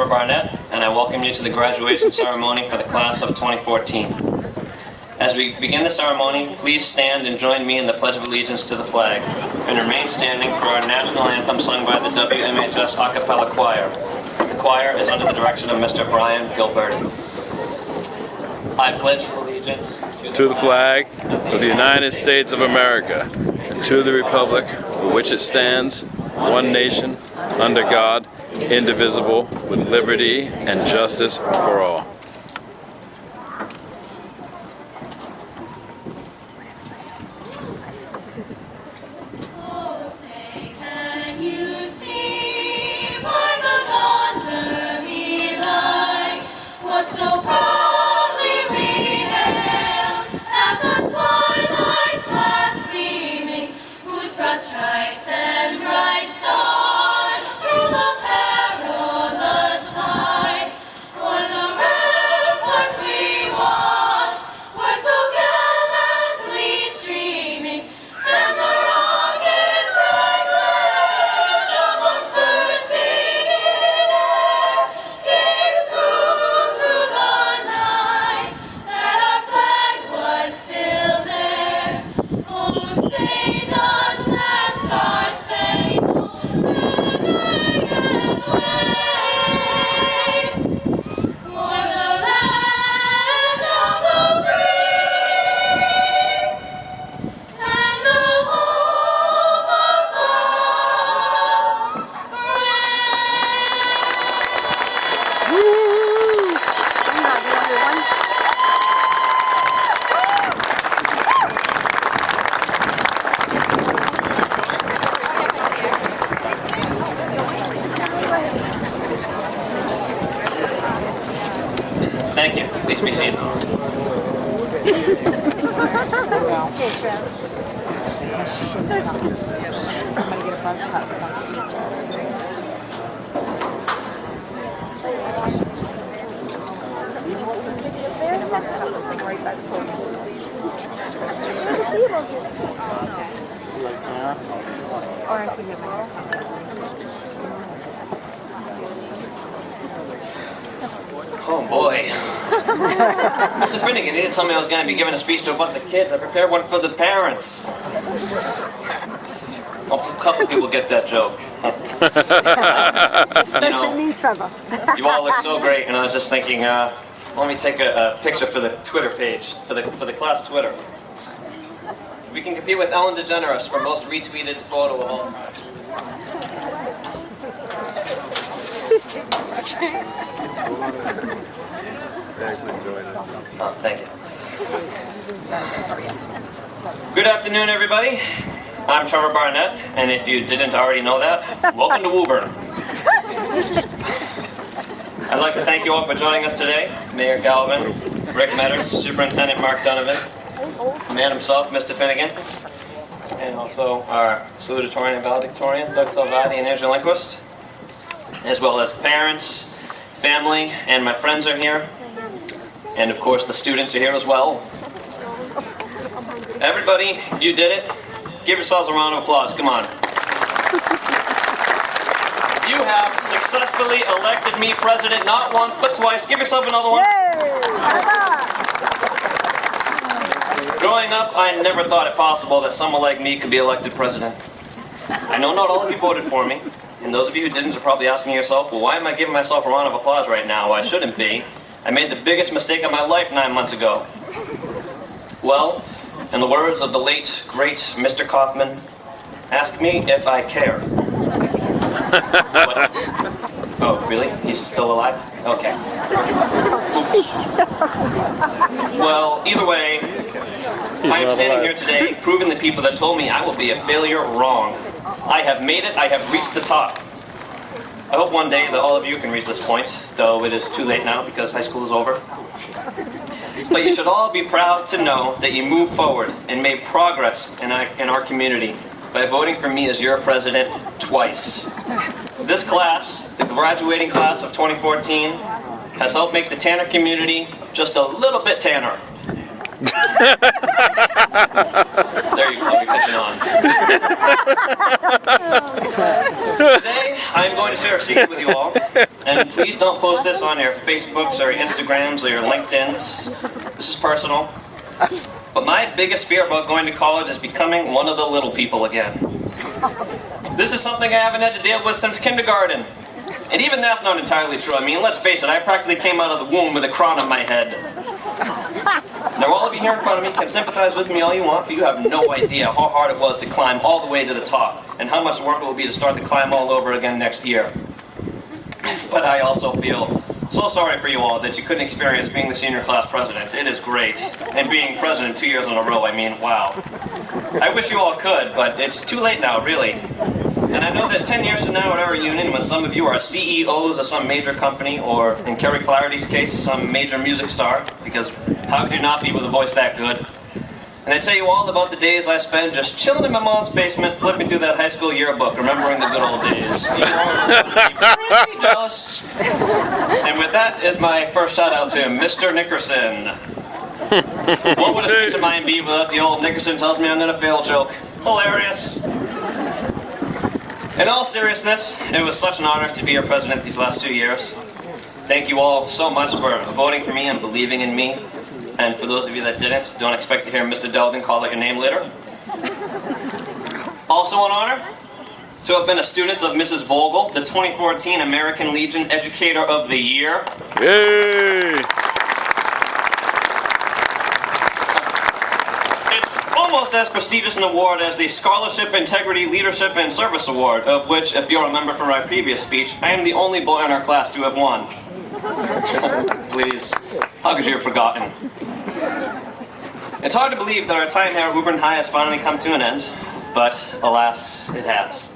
Trevor Barnette, and I welcome you to the graduation ceremony for the class of 2014. As we begin the ceremony, please stand and join me in the Pledge of Allegiance to the flag, and remain standing for our national anthem sung by the WMHS a cappella choir. The choir is under the direction of Mr. Brian Gilberti. I pledge allegiance to the flag of the United States of America, and to the republic for which it stands, one nation, under God, indivisible, with liberty and justice for all. So proudly we hail at the twilight's last gleaming, whose broad stripes and bright stars through the perilous fight, o'er the ramparts we watched, were so gallantly streaming, and the rocket's red glare, the bombs bursting in air, gave proof through the night that our flag was still there. Oh, say does that star-spangled banner yet wave o'er the land of the brave and the hope of the Thank you. Please be seated. Oh boy. Mr. Finnegan, he didn't tell me I was going to be giving a speech to a bunch of kids. I prepared one for the parents. Oh, a couple people get that joke. Especially me, Trevor. You all look so great, and I was just thinking, let me take a picture for the Twitter page, for the class Twitter. We can compete with Ellen DeGeneres for most retweeted photo of all time. Oh, thank you. Good afternoon, everybody. I'm Trevor Barnette, and if you didn't already know that, welcome to Woburn. I'd like to thank you all for joining us today. Mayor Galvin, Rick Metters, Superintendent Mark Donovan, the man himself, Mr. Finnegan, and also our salutatorian and valedictorian, Doug Salvati and Angela Lindquist, as well as parents, family, and my friends are here. And of course, the students are here as well. Everybody, you did it. Give yourselves a round of applause. Come on. You have successfully elected me president not once, but twice. Give yourself another one. Growing up, I never thought it possible that someone like me could be elected president. I know not all of you voted for me, and those of you who didn't are probably asking yourself, well, why am I giving myself a round of applause right now? I shouldn't be. I made the biggest mistake of my life 9 months ago. Well, in the words of the late, great Mr. Kaufman, ask me if I care. What? Oh, really? He's still alive? Okay. Oops. Well, either way, I am standing here today proving the people that told me I will be a failure wrong. I have made it. I have reached the top. I hope one day that all of you can reach this point, though it is too late now because high school is over. But you should all be proud to know that you moved forward and made progress in our community by voting for me as your president twice. This class, the graduating class of 2014, has helped make the Tanner community just a little bit Tanner. There you go, you're catching on. Today, I'm going to share a secret with you all. And please don't post this on your Facebooks or your Instagrams or your LinkedIns. This is personal. But my biggest fear about going to college is becoming one of the little people again. This is something I haven't had to deal with since kindergarten. And even that's not entirely true. I mean, let's face it, I practically came out of the womb with a crown on my head. Now, all of you here in front of me can sympathize with me all you want, but you have no idea how hard it was to climb all the way to the top, and how much work it will be to start the climb all over again next year. But I also feel so sorry for you all that you couldn't experience being the senior class president. It is great. And being president 2 years in a row, I mean, wow. I wish you all could, but it's too late now, really. And I know that 10 years from now at our reunion, when some of you are CEOs of some major company, or in Kerry Flaherty's case, some major music star, because how could you not be with a voice that good? And I tell you all about the days I spent just chilling in my mom's basement, flipping through that high school yearbook, remembering the good old days. You all are going to be pretty jealous. And with that is my first shout out to Mr. Nickerson. What would a speech of mine be without the old Nickerson tells me I'm gonna fail joke? Hilarious. In all seriousness, it was such an honor to be your president these last 2 years. Thank you all so much for voting for me and believing in me. And for those of you that didn't, don't expect to hear Mr. Delden call out your name later. Also an honor to have been a student of Mrs. Vogel, the 2014 American Legion Educator of the Year. Yay! Almost as prestigious an award as the Scholarship, Integrity, Leadership, and Service Award, of which, if you'll remember from my previous speech, I am the only boy in our class to have won. Please, how could you have forgotten? It's hard to believe that our time here at Woburn High has finally come to an end, but alas, it has.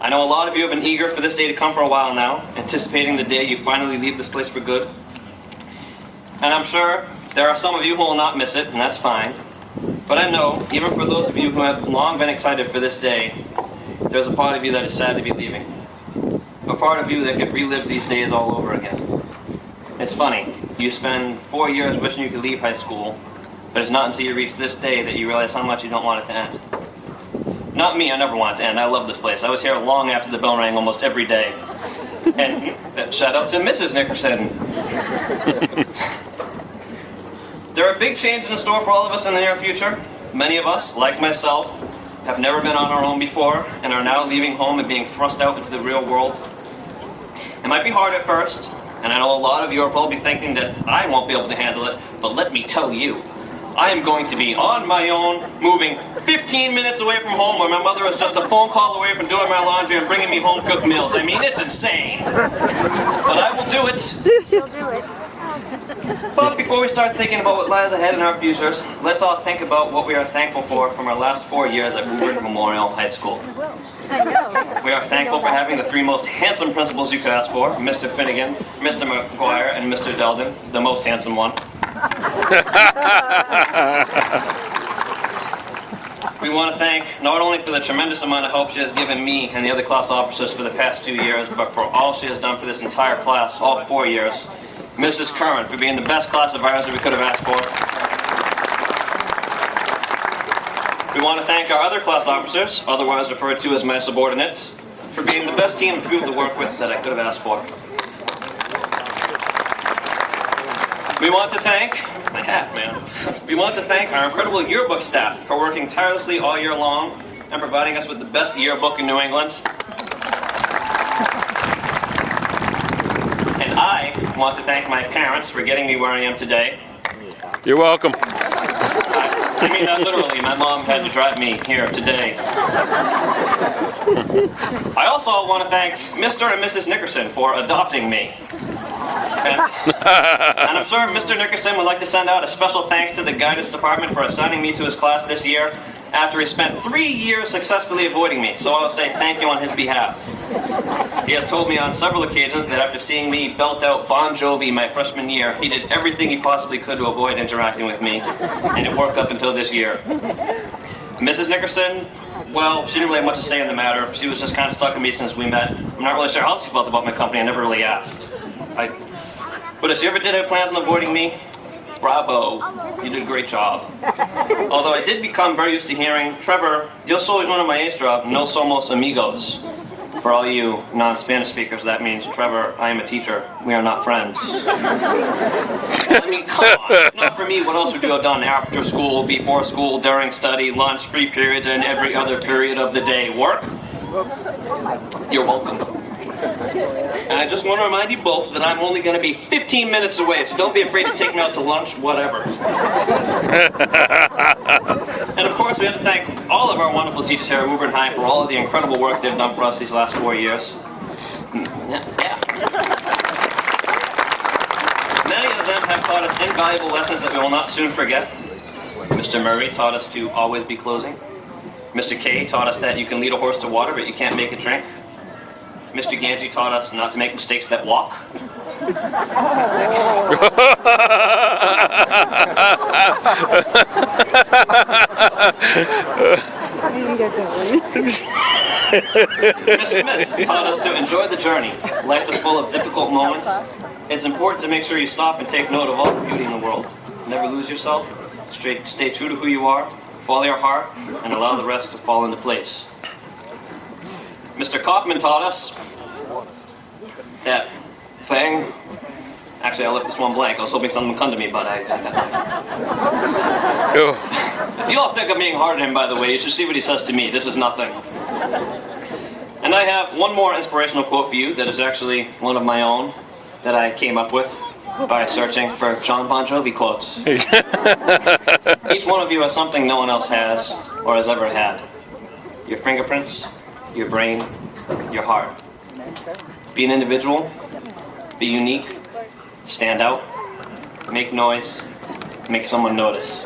I know a lot of you have been eager for this day to come for a while now, anticipating the day you finally leave this place for good. And I'm sure there are some of you who will not miss it, and that's fine. But I know, even for those of you who have long been excited for this day, there's a part of you that is sad to be leaving. A part of you that could relive these days all over again. It's funny, you spend 4 years wishing you could leave high school, but it's not until you reach this day that you realize how much you don't want it to end. Not me, I never want it to end. I love this place. I was here long after the bell rang almost every day. And shout out to Mrs. Nickerson. There are big changes in store for all of us in the near future. Many of us, like myself, have never been on our own before and are now leaving home and being thrust out into the real world. It might be hard at first, and I know a lot of you are probably thinking that I won't be able to handle it, but let me tell you, I am going to be on my own, moving 15 minutes away from home where my mother is just a phone call away from doing my laundry and bringing me home cooked meals. I mean, it's insane. But I will do it. She'll do it. But before we start thinking about what lies ahead in our futures, let's all think about what we are thankful for from our last 4 years at Woburn Memorial High School. We are thankful for having the 3 most handsome principals you could ask for, Mr. Finnegan, Mr. McGuire, and Mr. Delden, the most handsome one. We want to thank not only for the tremendous amount of help she has given me and the other class officers for the past 2 years, but for all she has done for this entire class, all 4 years. Mrs. Curran for being the best class advisor we could have asked for. We want to thank our other class officers, otherwise referred to as my subordinates, for being the best team of people to work with that I could have asked for. We want to thank, my hat, man. We want to thank our incredible yearbook staff for working tirelessly all year long and providing us with the best yearbook in New England. And I want to thank my parents for getting me where I am today. You're welcome. I mean that literally. My mom had to drive me here today. I also want to thank Mr. and Mrs. Nickerson for adopting me. And I'm sure Mr. Nickerson would like to send out a special thanks to the guidance department for assigning me to his class this year after he spent 3 years successfully avoiding me, so I'll say thank you on his behalf. He has told me on several occasions that after seeing me belt out Bon Jovi my freshman year, he did everything he possibly could to avoid interacting with me, and it worked up until this year. Mrs. Nickerson, well, she didn't really have much to say in the matter. She was just kind of stuck with me since we met. I'm not really sure how she felt about my company. I never really asked. But if she ever did have plans on avoiding me, Bravo. You did a great job. Although I did become very used to hearing, Trevor, yo soy uno maestra, no somos amigos. For all you non-Spanish speakers, that means, Trevor, I am a teacher. We are not friends. I mean, come on. Not for me, what else would you have done after school, before school, during study, lunch, free periods, and every other period of the day? Work? You're welcome. And I just want to remind you both that I'm only going to be 15 minutes away, so don't be afraid to take me out to lunch, whatever. And of course, we have to thank all of our wonderful teachers here at Woburn High for all of the incredible work they've done for us these last 4 years. Yeah. Many of them have taught us invaluable lessons that we will not soon forget. Mr. Murray taught us to always be closing. Mr. K taught us that you can lead a horse to water, but you can't make it drink. Mr. Ganji taught us not to make mistakes that walk. Miss Smith taught us to enjoy the journey. Life is full of difficult moments. It's important to make sure you stop and take note of all the beauty in the world. Never lose yourself. Stay true to who you are. Follow your heart, and allow the rest to fall into place. Mr. Kaufman taught us that thing. Actually, I left this one blank. I was hoping something would come to me, but If you all think I'm being hard on him, by the way, you should see what he says to me. This is nothing. And I have one more inspirational quote for you that is actually one of my own that I came up with by searching for John Bon Jovi quotes. Each one of you has something no one else has or has ever had. Your fingerprints, your brain, your heart. Be an individual, be unique, stand out, make noise, make someone notice.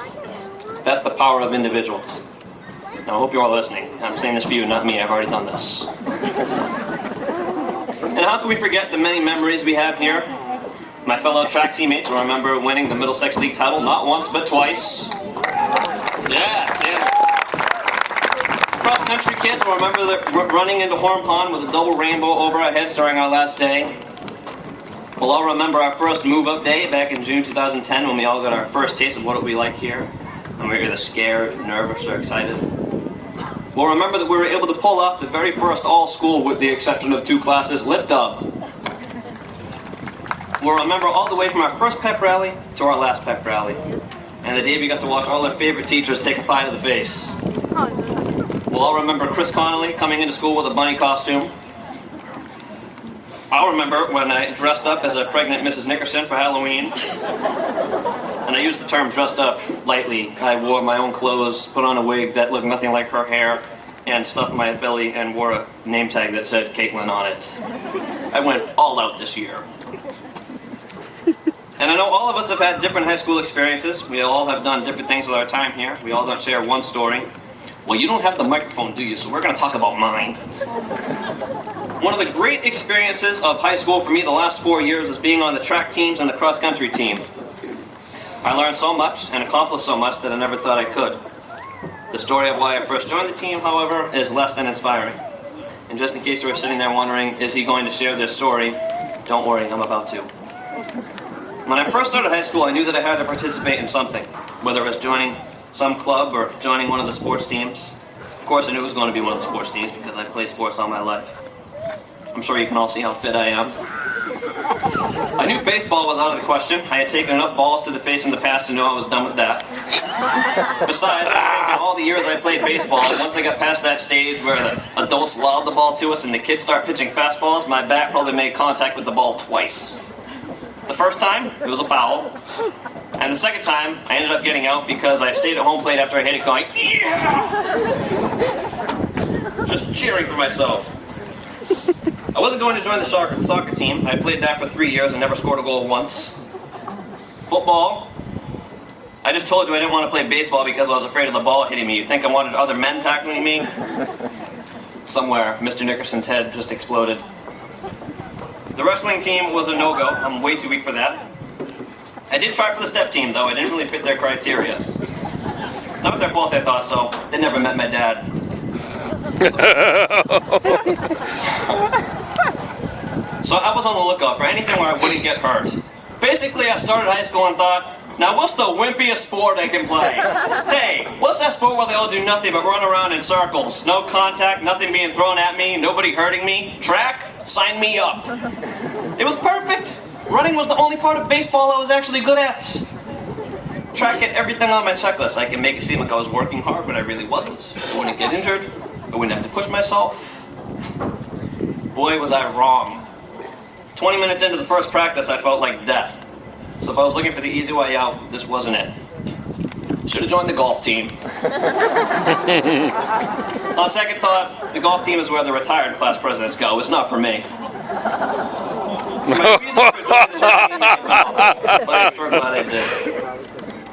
That's the power of individuals. Now I hope you're all listening. I'm saying this for you, not me. I've already done this. And how can we forget the many memories we have here? My fellow track teammates will remember winning the Middlesex League title not once but twice. Yeah. Cross-country kids will remember running into Horn Pond with a double rainbow over our heads during our last day. We'll all remember our first move-up day back in June 2010 when we all got our first taste of what it would be like here. And we were either scared, nervous, or excited. We'll remember that we were able to pull off the very first all-school, with the exception of 2 classes, lip dub. We'll remember all the way from our first pep rally to our last pep rally. And the day we got to watch all our favorite teachers take a pie to the face. We'll all remember Chris Connolly coming into school with a bunny costume. I'll remember when I dressed up as a pregnant Mrs. Nickerson for Halloween. And I use the term dressed up lightly. I wore my own clothes, put on a wig that looked nothing like her hair, and stuffed my belly and wore a name tag that said Caitlin on it. I went all out this year. And I know all of us have had different high school experiences. We all have done different things with our time here. We all don't share one story. Well, you don't have the microphone, do you? So we're going to talk about mine. One of the great experiences of high school for me the last 4 years is being on the track teams and the cross-country team. I learned so much and accomplished so much that I never thought I could. The story of why I first joined the team, however, is less than inspiring. And just in case you were sitting there wondering, is he going to share this story? Don't worry, I'm about to. When I first started high school, I knew that I had to participate in something, whether it was joining some club or joining one of the sports teams. Of course, I knew it was going to be one of the sports teams because I played sports all my life. I'm sure you can all see how fit I am. I knew baseball was out of the question. I had taken enough balls to the face in the past to know I was done with that. Besides, I think in all the years I played baseball, once I got past that stage where the adults lobbed the ball to us and the kids start pitching fastballs, my bat probably made contact with the ball twice. The first time, it was a foul. And the second time, I ended up getting out because I stayed at home plate after I hit it going, yeah! Just cheering for myself. I wasn't going to join the soccer team. I played that for 3 years and never scored a goal once. Football. I just told you I didn't want to play baseball because I was afraid of the ball hitting me. You think I wanted other men tackling me? Somewhere, Mr. Nickerson's head just exploded. The wrestling team was a no-go. I'm way too weak for that. I did try for the step team, though. I didn't really fit their criteria. Not their fault, they thought so. They never met my dad. So I was on the lookout for anything where I wouldn't get hurt. Basically, I started high school and thought, Now, what's the wimpiest sport I can play? Hey, what's that sport where they all do nothing but run around in circles? No contact, nothing being thrown at me, nobody hurting me. Track? Sign me up. It was perfect. Running was the only part of baseball I was actually good at. Track hit everything on my checklist. I can make it seem like I was working hard, but I really wasn't. I wouldn't get injured. I wouldn't have to push myself. Boy, was I wrong. 20 minutes into the first practice, I felt like death. So if I was looking for the easy way out, this wasn't it. Should have joined the golf team. On second thought, the golf team is where the retired class presidents go. It's not for me. My reason for joining the team but I'm sure glad I did.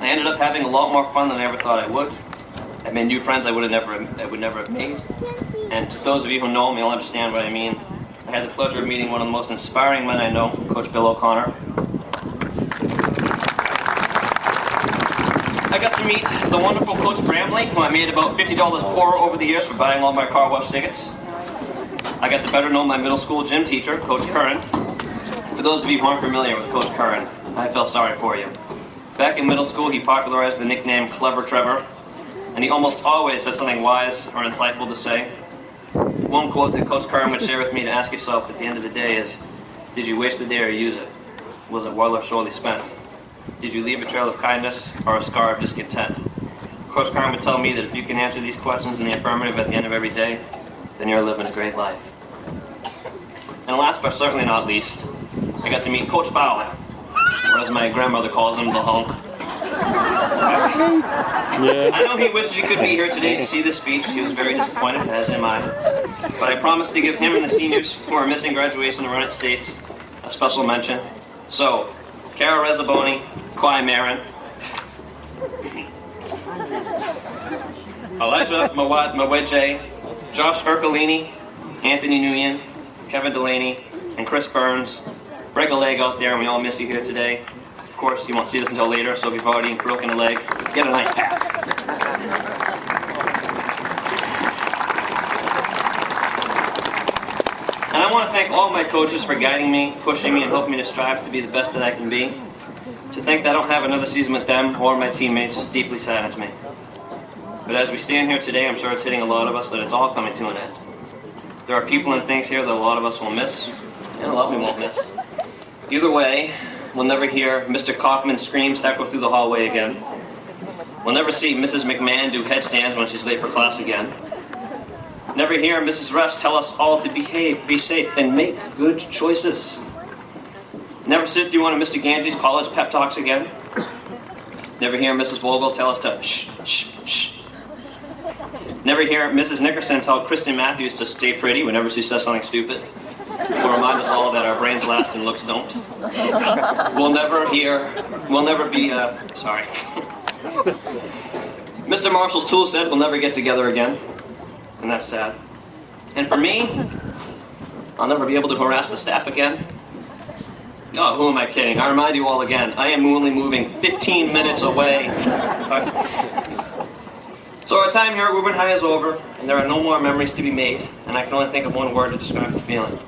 I ended up having a lot more fun than I ever thought I would. I made new friends I would never have made. And to those of you who know me, you'll understand what I mean. I had the pleasure of meeting one of the most inspiring men I know, Coach Bill O'Connor. I got to meet the wonderful Coach Bramley, who I made about $50 poorer over the years for buying all my car wash tickets. I got to better know my middle school gym teacher, Coach Curran. For those of you who aren't familiar with Coach Curran, I felt sorry for you. Back in middle school, he popularized the nickname Clever Trevor, and he almost always had something wise or insightful to say. One quote that Coach Curran would share with me to ask yourself at the end of the day is, did you waste the day or use it? Was it well or sorely spent? Did you leave a trail of kindness or a scar of discontent? Coach Curran would tell me that if you can answer these questions in the affirmative at the end of every day, then you're living a great life. And last but certainly not least, I got to meet Coach Fowler, or as my grandmother calls him, the hunk. I know he wishes he could be here today to see this speech. He was very disappointed, as am I. But I promised to give him and the seniors who are missing graduation in the United States a special mention. So, Cara Rezzaboni, Kawhi Marin, Elijah Mawedje, Josh Ercolini, Anthony Nguyen, Kevin Delaney, and Chris Burns. Break a leg out there, and we all miss you here today. Of course, you won't see this until later, so if you've already broken a leg, get a nice pack. And I want to thank all my coaches for guiding me, pushing me, and helping me to strive to be the best that I can be. To think that I don't have another season with them or my teammates deeply saddens me. But as we stand here today, I'm sure it's hitting a lot of us that it's all coming to an end. There are people and things here that a lot of us will miss, and a lot we won't miss. Either way, we'll never hear Mr. Kaufman's screams echo through the hallway again. We'll never see Mrs. McMahon do headstands when she's late for class again. Never hear Mrs. Russ tell us all to behave, be safe, and make good choices. Never sit through one of Mr. Ganji's college pep talks again. Never hear Mrs. Vogel tell us to shh, shh, shh. Never hear Mrs. Nickerson tell Kristen Matthews to stay pretty whenever she says something stupid. Will remind us all that our brains last and looks don't. We'll never be, sorry. Mr. Marshall's tool set will never get together again, and that's sad. And for me, I'll never be able to harass the staff again. Oh, who am I kidding? I remind you all again, I am only moving 15 minutes away. So our time here at Woburn High is over, and there are no more memories to be made, and I can only think of one word to describe the feeling.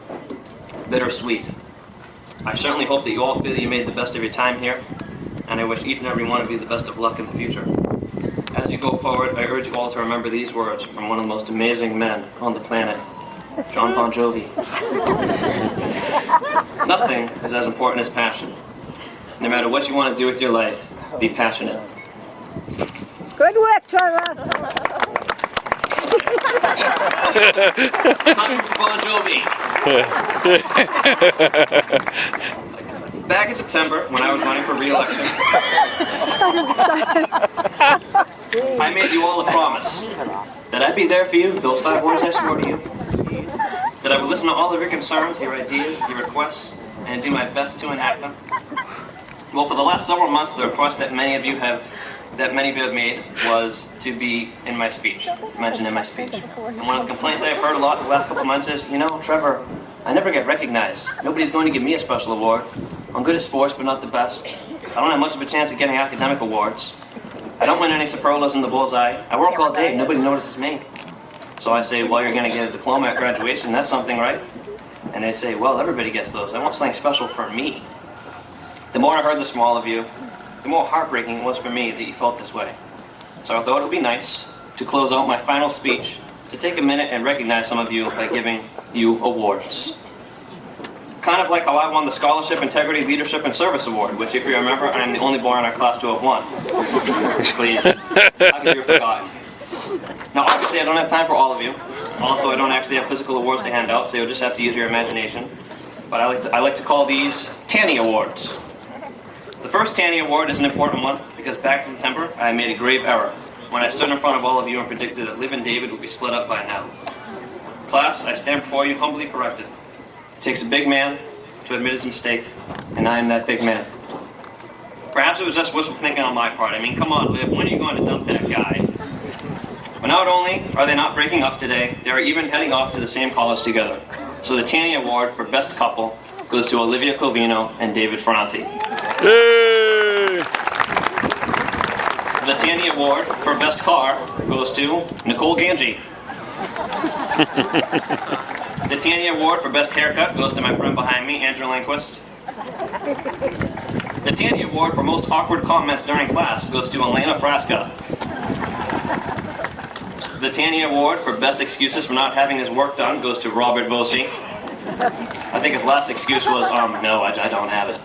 Bittersweet. I certainly hope that you all feel you made the best of your time here, and I wish each and every one of you the best of luck in the future. As you go forward, I urge you all to remember these words from one of the most amazing men on the planet, John Bon Jovi. Nothing is as important as passion. No matter what you want to do with your life, be passionate. Good work, Trevor. Bon Jovi. Back in September, when I was running for re-election, I made you all a promise that I'd be there for you, those 5 words I swore to you, that I would listen to all of your concerns, your ideas, your requests, and do my best to enact them. Well, for the last several months, the request that many of you have made was to be in my speech, mentioned in my speech. And one of the complaints I've heard a lot the last couple of months is, you know, Trevor, I never get recognized. Nobody's going to give me a special award. I'm good at sports, but not the best. I don't have much of a chance of getting academic awards. I don't win any superlatives in the bullseye. I work all day, nobody notices me. So I say, well, you're going to get a diploma at graduation, that's something, right? And they say, well, everybody gets those. I want something special for me. The more I heard this from all of you, the more heartbreaking it was for me that you felt this way. So I thought it would be nice to close out my final speech to take a minute and recognize some of you by giving you awards. Kind of like how I won the Scholarship, Integrity, Leadership, and Service Award, which, if you remember, I am the only boy in our class to have won. Please, how could you have forgotten? Now, obviously, I don't have time for all of you. Also, I don't actually have physical awards to hand out, so you'll just have to use your imagination. But I like to call these Tanny Awards. The first Tanny Award is an important one because back in September, I made a grave error when I stood in front of all of you and predicted that Liv and David would be split up by now. Class, I stand before you humbly corrected. It takes a big man to admit his mistake, and I am that big man. Perhaps it was just wishful thinking on my part. I mean, come on, Liv, when are you going to dump that guy? But not only are they not breaking up today, they are even heading off to the same college together. So the Tanny Award for Best Couple goes to Olivia Covino and David Ferranti. Yay! The Tanny Award for Best Car goes to Nicole Ganji. The Tanny Award for Best Haircut goes to my friend behind me, Andrew Lanquist. The Tanny Award for Most Awkward Comments During Class goes to Elena Frasca. The Tanny Award for Best Excuses for Not Having His Work Done goes to Robert Bosi. I think his last excuse was, no, I don't have it.